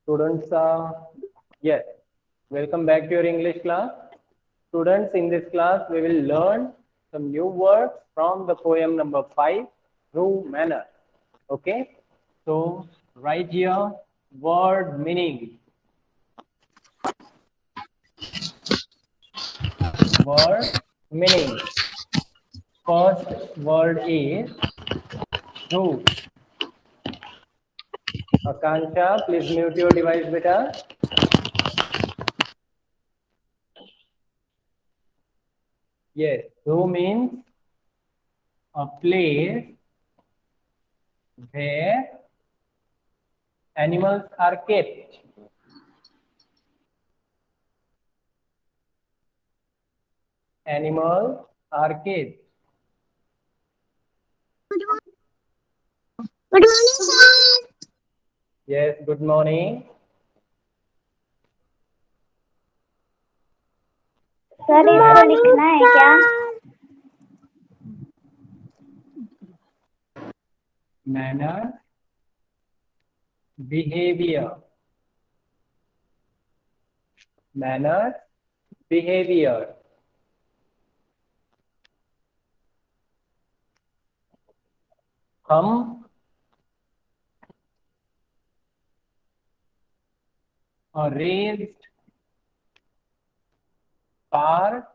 Students, yes, welcome back to your English class. Students, in this class, we will learn some new words from the poem number 5, Through Manner. Okay, so right here, word meaning. Word meaning. First word is through. Akansha, please mute your device, beta. Yes, through means a place where animals are kept. Animals are kept. Good morning, sir. Yes, good morning. Sir इसको लिखना है क्या? Manner, behavior. Manner, behavior. हम a raised part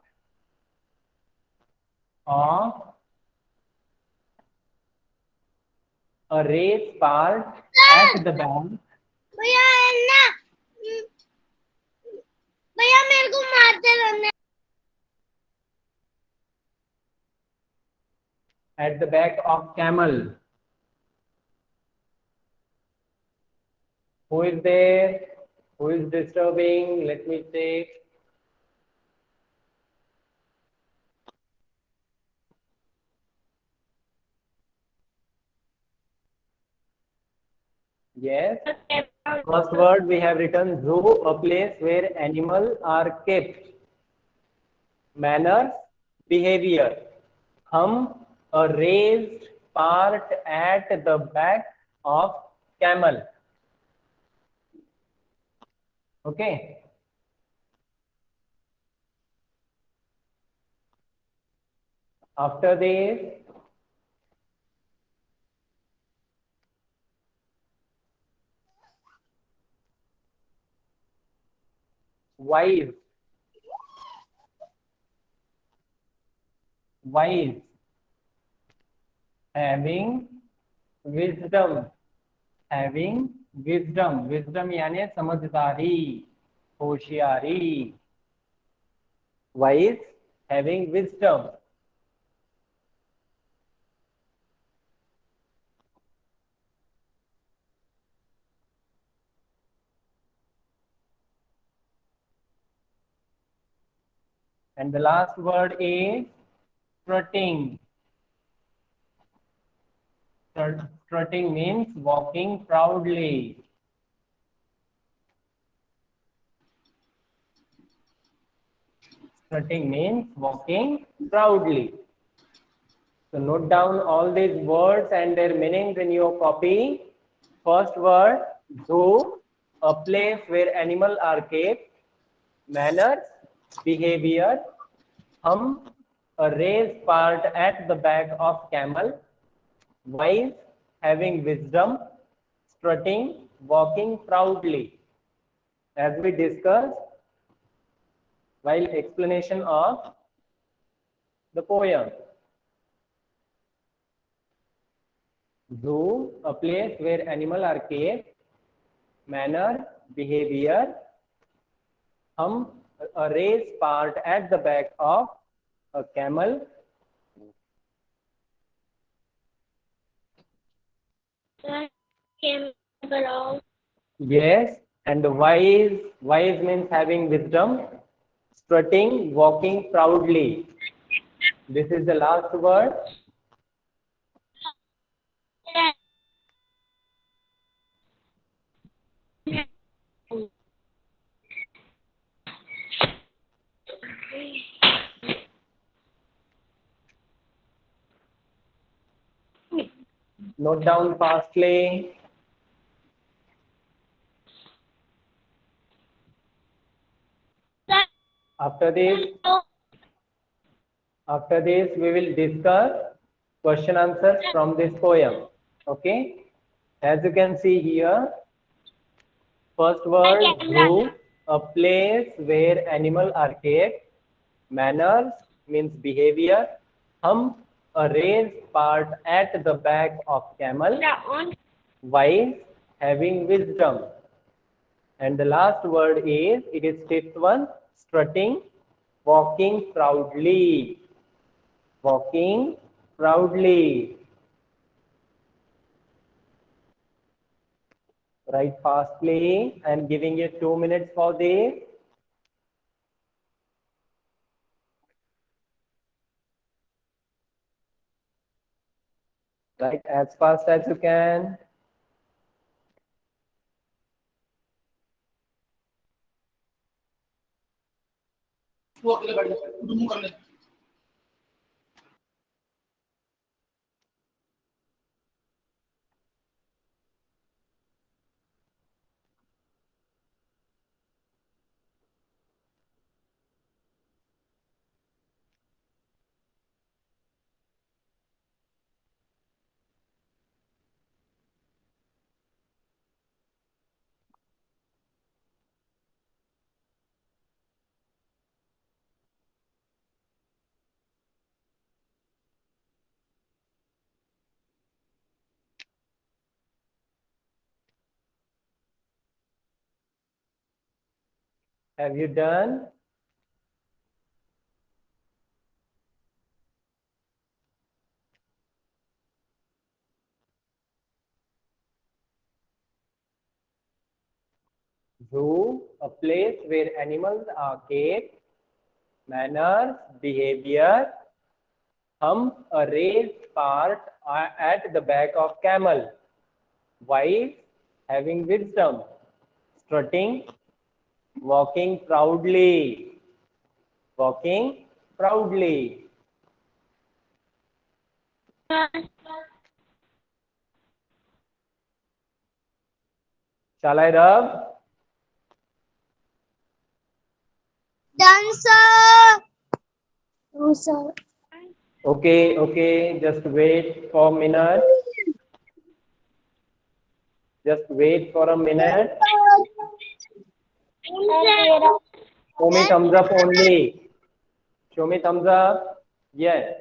of a raised part at the back. भैया है ना, भैया मेरे को मारते रहना. At the back of camel. Who is there? Who is disturbing? Let me check. Yes. First word we have written zoo, a place where animals are kept. Manners, behavior. Hum, a raised part at the back of camel. Okay. After this, wise. Wise. Having wisdom. Having wisdom. Wisdom यानी समझदारी, होशियारी. Wise, having wisdom. And the last word is strutting. Strutting means walking proudly. Strutting means walking proudly. So note down all these words and their meanings in your copy. First word, zoo, a place where animals are kept. Manners, behavior. Hum, a raised part at the back of camel. Wise, having wisdom. Strutting, walking proudly. As we discussed while explanation of the poem. Zoo, a place where animals are kept. Manner, behavior. Hum, a raised part at the back of a camel. Yes, and wise. Wise means having wisdom. Strutting, walking proudly. This is the last word. Note down fastly. After this, we will discuss question answers from this poem. Okay. As you can see here, first word zoo, a place where animals are kept. Manners means behavior. Hump, a raised part at the back of camel. Wise, having wisdom. And the last word is, it is fifth one, strutting, walking proudly. Walking proudly. Write fastly. I am giving you 2 minutes for this. Write as fast as you can. Have you done? Zoo, a place where animals are kept. Manners, behavior. Hump, a raised part at the back of camel. Wise, having wisdom. Strutting, walking proudly. Walking proudly. Shall I rub? Done, sir. No, sir. Okay, just wait for a minute. Just wait for a minute. Show me thumbs up only. Show me thumbs up. Yes.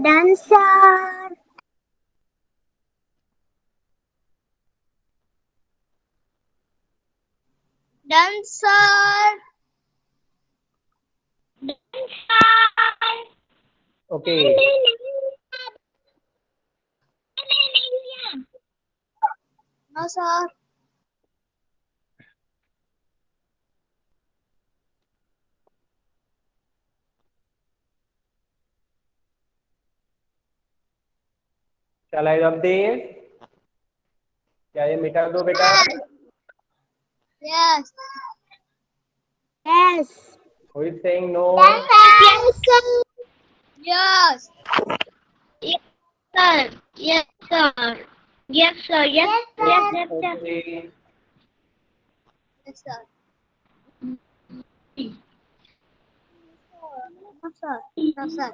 Done, sir. Done, sir. Okay. No, sir. Shall I rub this? क्या ये मिटा दो बेटा? Yes. Yes. Who is saying no? Yes, sir. Yes. Yes, sir. Yes, sir. Yes, sir. Yes, yes, yes, yes. Okay. Yes, sir. No, sir. No, sir.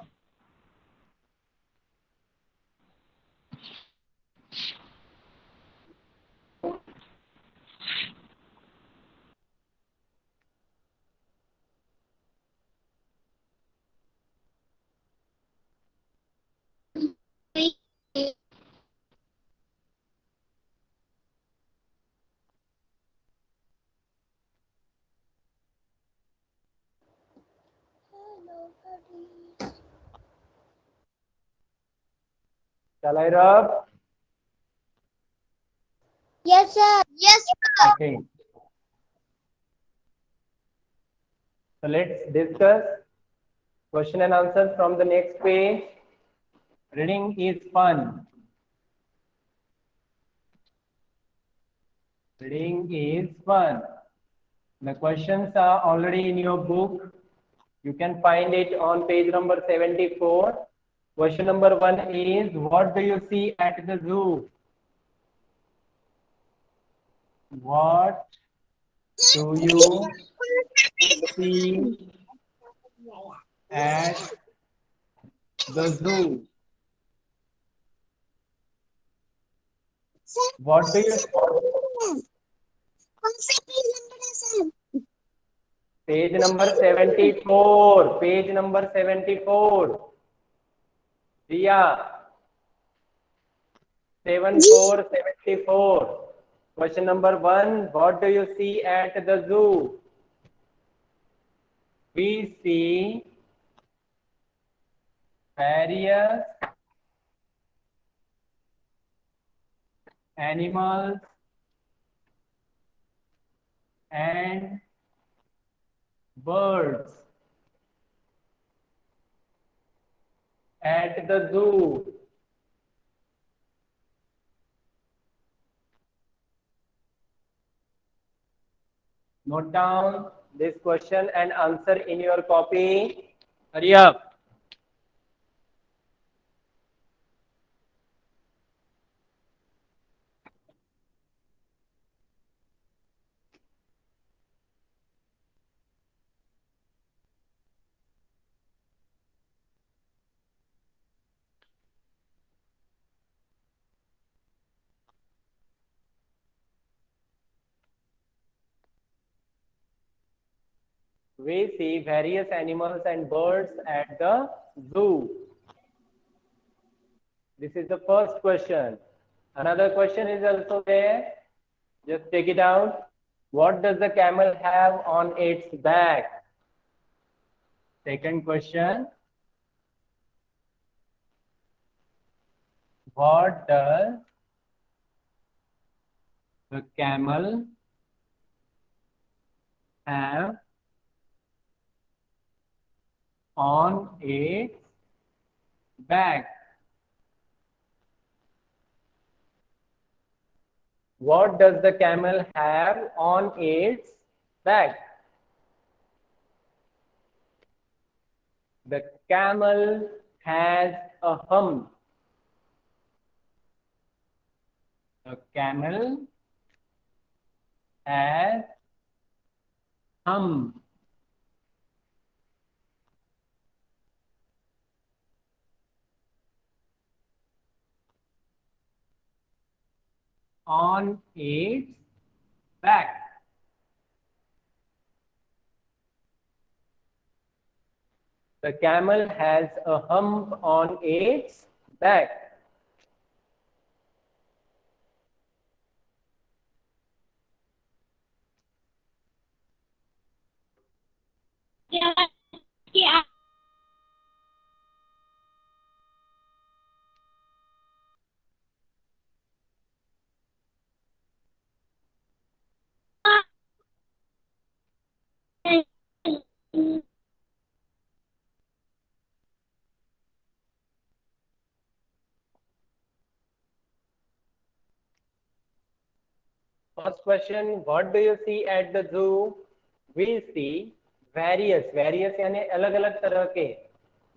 Shall I rub? Yes, sir. Yes, sir. Okay. So let's discuss question and answer from the next page. Reading is fun. Reading is fun. The questions are already in your book. You can find it on page number 74. Question number 1 is, what do you see at the zoo? What do you see at the zoo? What do you Page number 74. Page number 74. Dia. 74. Question number 1. What do you see at the zoo? We see various animals and birds at the zoo. Note down this question and answer in your copy. Hurry up. We see various animals and birds at the zoo. This is the first question. Another question is also there. Just take it out. What does the camel have on its back? Second question. What does the camel have on its back? What does the camel have on its back? The camel has a hump. The camel has hump. On its back. The camel has a hump on its back. Yeah. First question, what do you see at the zoo? We see various यानी अलग अलग तरह के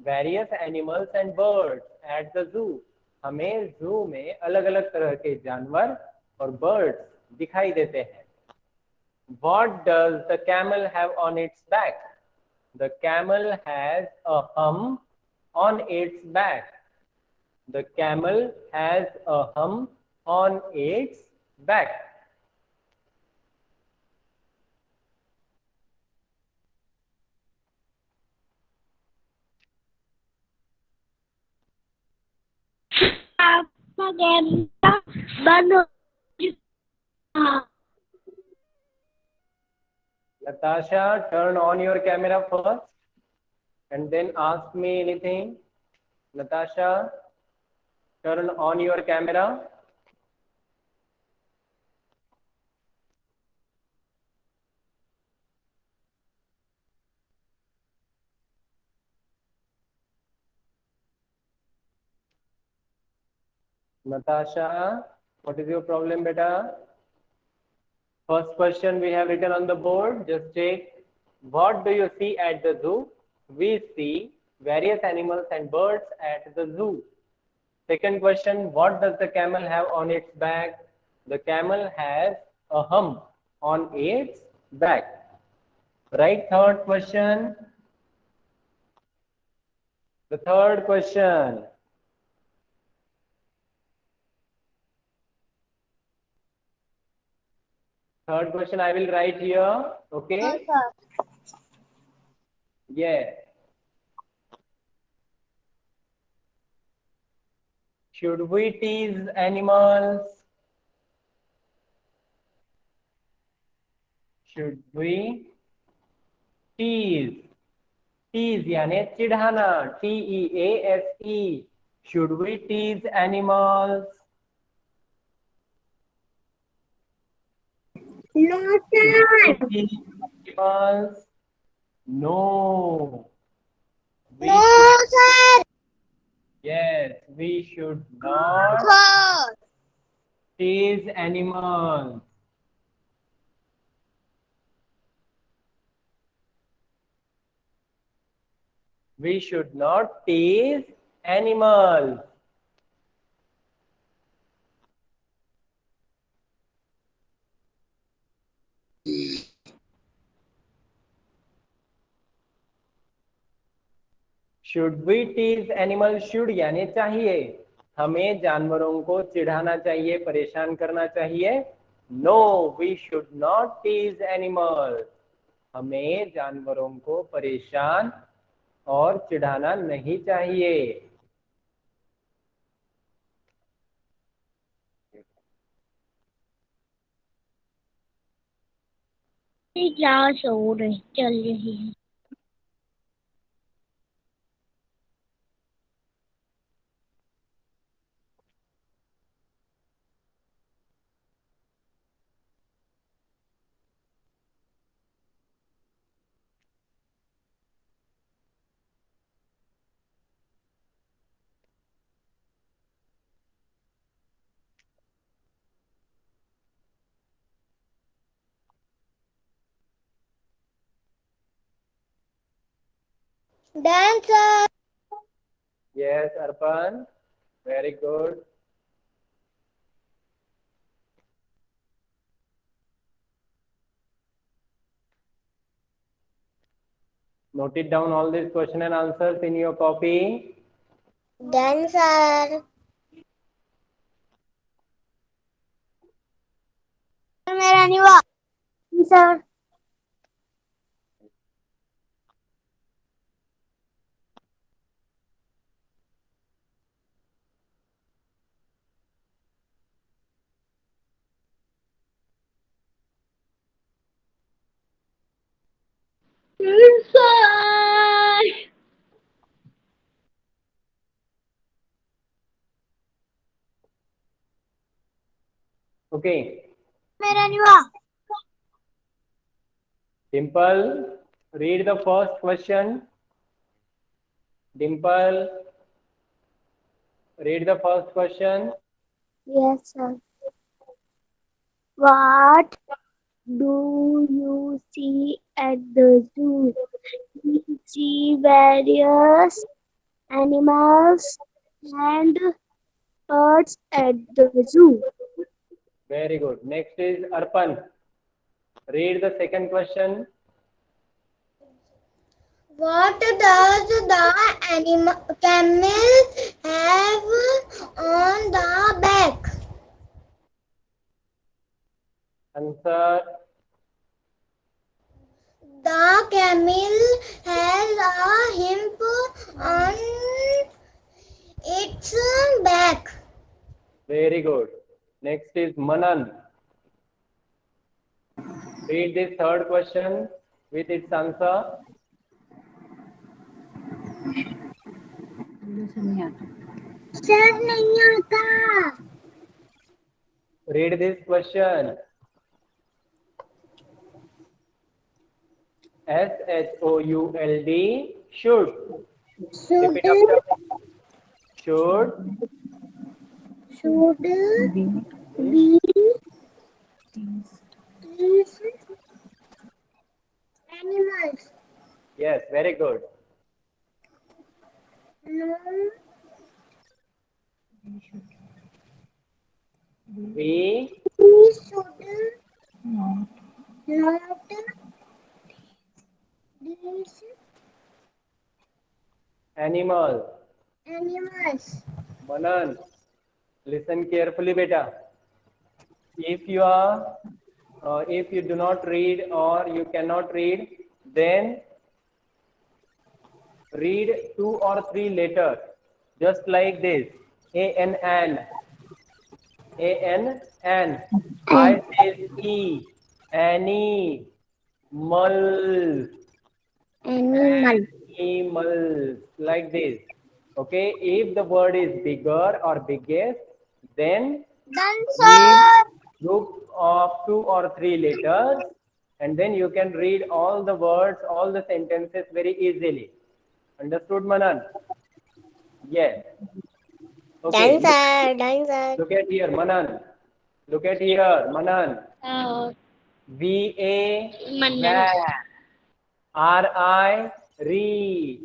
various animals and birds at the zoo. हमें zoo में अलग अलग तरह के जानवर और birds दिखाई देते हैं. What does the camel have on its back? The camel has a hump on its back. The camel has a hump on its back. Maganda. Bano. Natasha, turn on your camera first and then ask me anything. Natasha, turn on your camera. Natasha, what is your problem, beta? First question we have written on the board. Just check. What do you see at the zoo? We see various animals and birds at the zoo. Second question, what does the camel have on its back? The camel has a hump on its back. Right, third question. The third question. Third question I will write here. Okay? Yes. Should we tease animals? Should we tease? Tease यानी चिढ़ाना. TEASE. Should we tease animals? No, Should sir. we tease animals? No. We No, should, sir. yes, we should not Sir. tease animals. We should not tease animals. Should we tease animals? Should यानी चाहिए. हमें जानवरों को चिढ़ाना चाहिए, परेशान करना चाहिए. No, we should not tease animals. हमें जानवरों को परेशान और चिढ़ाना नहीं चाहिए. क्लास हो रही चल रही है. Dancer. Yes, Arpan. Very good. Note it down all these question and answers in your copy. Dancer. मेरा नहीं हुआ. सर. Sir. Okay. मेरा नहीं हुआ. Dimple, read the first question. Dimple, read the first question. Yes, sir. What do you see at the zoo? We see various animals and birds at the zoo. Very good. Next is Arpan. Read the second question. What does the camel have on the back? Answer. The camel has a hump on its back. Very good. Next is Manan. Read this third question with its answer. Sir नहीं आता. Read this question. SHOULD. Should. Repeat after me. Should. should be these animals. Yes, very good. No, We we should not these animals. animals. Manan, listen carefully, beta. If you are, if you do not read or you cannot read, then read 2 or 3 letters, just like this. A-N-N, A-N-N. I says E, any, mul, Animal. animals, like this. Okay, if the word is bigger or biggest, then read Dancer. group of 2 or 3 letters, and then you can read all the words, all the sentences very easily. Understood, Manan? Yes. Okay. Dancer. Look at here, Manan. Look at here, Manan. Uh, V-A, Manan. van. R-I, re.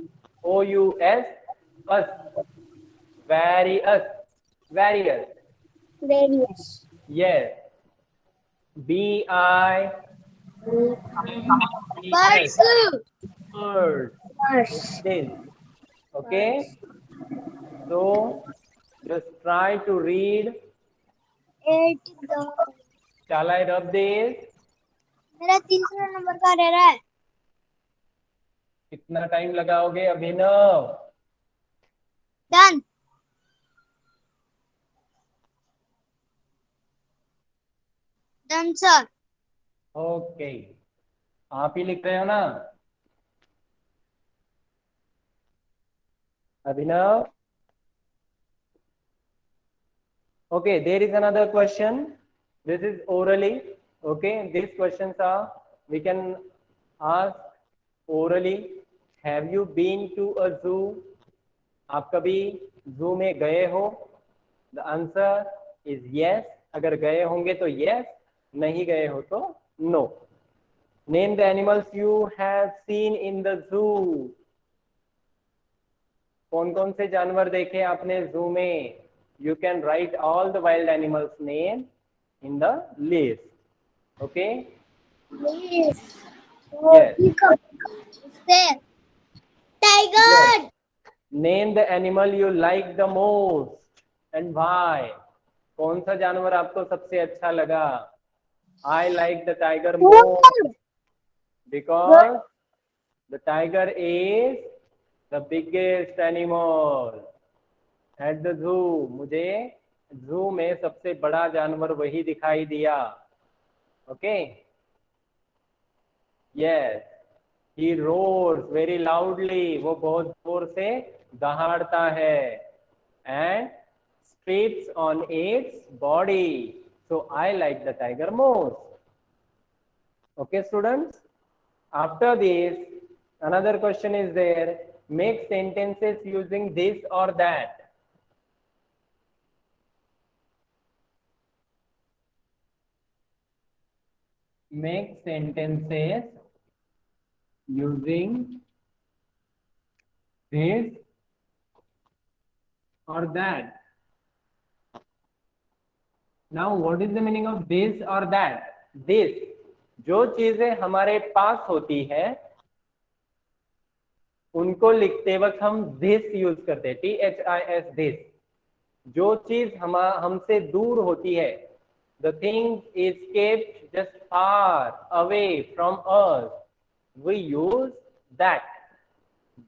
O-U-S, us. Various. Various. Various. Yes. B-I, Birds. bird. Birds. This. Okay. So just try to read. Eight the Shall I rub this? मेरा 300 number का रह रहा है. कितना time लगाओगे अभिनव? Done. Done, sir. Okay, आप ही लिख रहे हो ना अभिनव? Okay, there is another question. This is orally. Okay, these questions are, we can ask orally. Have you been to a zoo? आप कभी zoo में गए हो? The answer is yes. अगर गए होंगे तो yes, नहीं गए हो तो no. Name the animals you have seen in the zoo. कौन कौन से जानवर देखे आपने zoo में? You can write all the wild animals name in the list. Okay? Yes. Yes. There. Tiger. Yes. Name the animal you like the most and why. कौन सा जानवर आपको सबसे अच्छा लगा? I like the tiger most because the tiger is the biggest animal at the zoo. मुझे zoo में सबसे बड़ा जानवर वही दिखाई दिया. Okay? Yes. He roars very loudly. वो बहुत जोर से दहाड़ता है. And strips on its body. So I like the tiger most. Okay, students? After this, another question is there. Make sentences using this or that. Make sentences using this or that. Now, what is the meaning of this or that? This, जो चीजें हमारे पास होती है उनको लिखते वक्त हम this use करते हैं, THIS, this. जो चीज हमसे दूर होती है, the thing is kept just far away from us, we use that.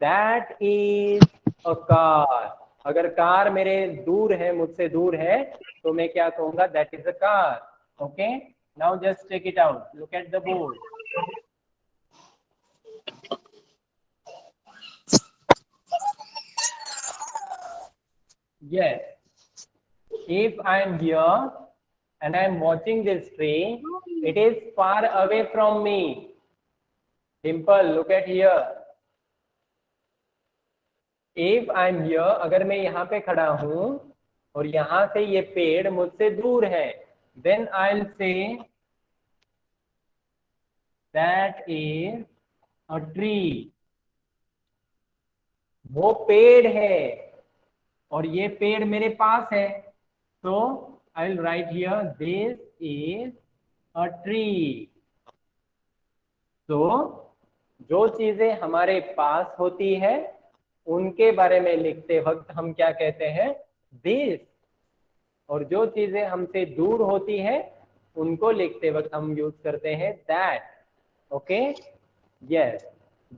That is a car. अगर कार मेरे दूर है, मुझसे दूर है, तो मैं क्या कहूंगा? That is a car. Okay? Now just check it out. Look at the board. Yes. If I am here and I am watching this tree, it is far away from me. Dimple, look at here. If I am here, अगर मैं यहाँ पे खड़ा हूँ, और यहाँ से ये पेड़ मुझसे दूर है, then I'll say that is a tree. वो पेड़ है और ये पेड़ मेरे पास है, तो I will write here this is a tree. तो जो चीजें हमारे पास होती है उनके बारे में लिखते वक्त हम क्या कहते हैं, दिस. और जो चीजें हमसे दूर होती है उनको लिखते वक्त हम यूज करते हैं that. Okay, yes,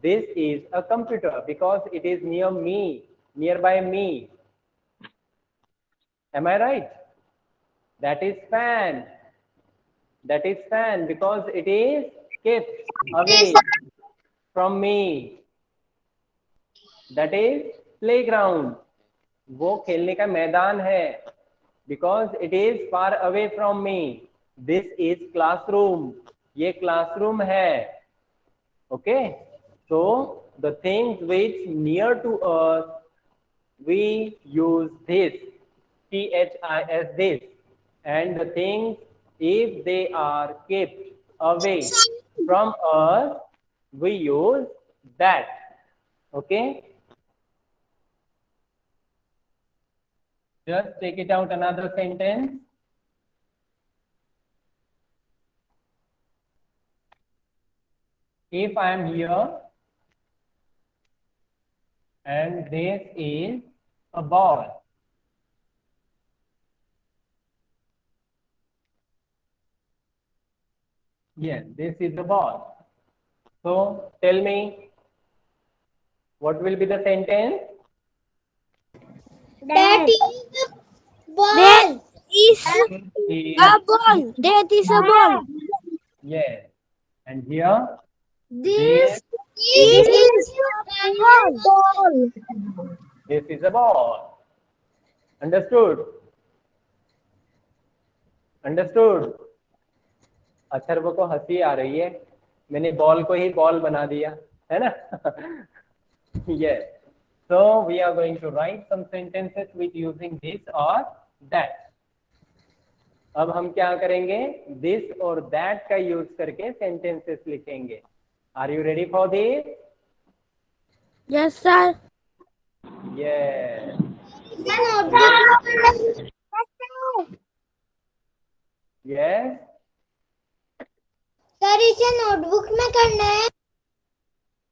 this is a computer because it is near me, near by me. Am I right? That is fan. That is fan because it is kept away from me. That is playground. वो खेलने का मैदान है because it is far away from me. This is classroom. ये classroom है. Okay? So the things which near to us, we use this. THIS this. And the things, if they are kept away from us, we use that. Okay? Just take it out another sentence. If I am here and this is a ball. Yes, this is the ball. So tell me, what will be the sentence? That is a ball. That is Is a ball. That is a ball. yes, and here This is a ball. this is a ball. Understood? Understood? Atharva को हंसी आ रही है, मैंने ball को ही ball बना दिया है ना. Yes. So we are going to write some sentences with using this or that. अब हम क्या करेंगे, this और that का यूज करके सेंटेंसेस लिखेंगे. Are you ready for this? Yes, sir. Yes. Yes. Sir इसे नोटबुक में करना है.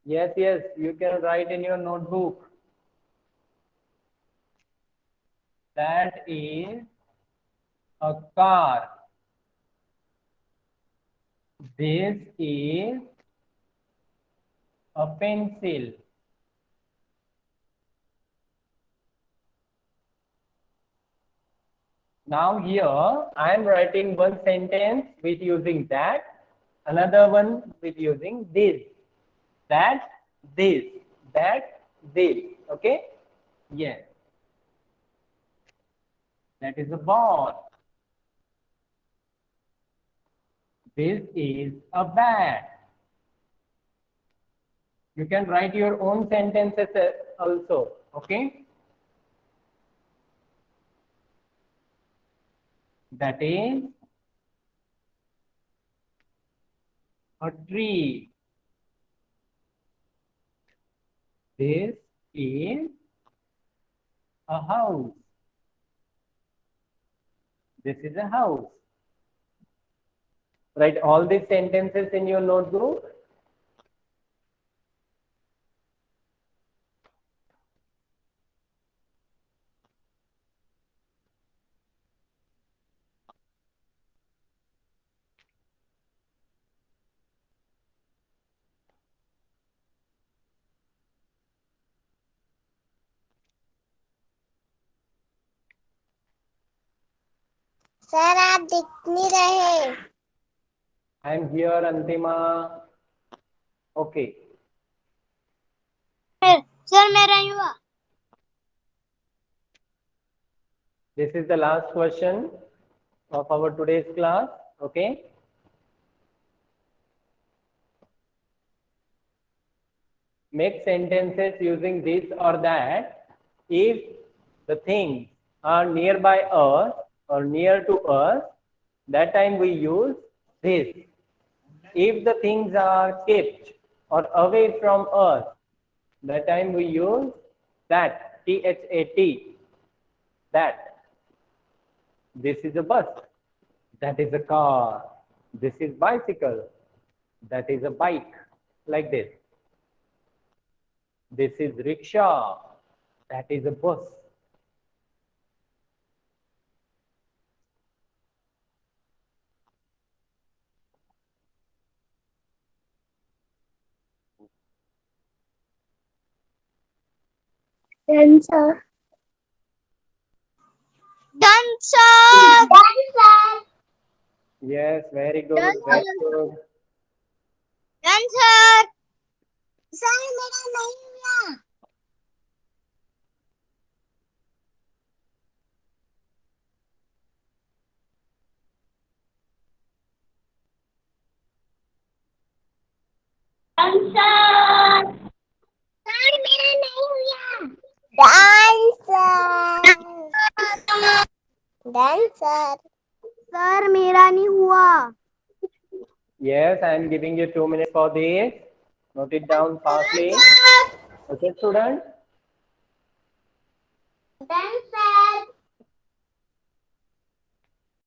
Yes, yes, you can write in your notebook. That is a car. This is a pencil. Now here I am writing one sentence with using that, another one with using this. That, this, that, this. Okay? Yes. That is a ball. This is a bat. You can write your own sentences also. Okay? That is a tree. This is a house. This is a house. Write all these sentences in your notebook. Sir आप दिख नहीं रहे. I am here, Antima. Okay. Sir मेरा युवा. This is the last question of our today's class. Okay. Make sentences using this or that if the things are nearby us or near to us, that time we use this. If the things are kept or away from us, that time we use that, T-H-A-T, that. This is a bus, that is a car, this is bicycle, that is a bike, like this. This is rickshaw, that is a bus. Dancer. Dancer. Dancer. Yes, very good, very good. Dancer. Sir मेरा नहीं हुआ dancer sir मेरा नहीं हुआ dancer dancer sir मेरा नहीं हुआ Yes, I am giving you 2 minutes for this. Note it down fastly. Okay, student? dancer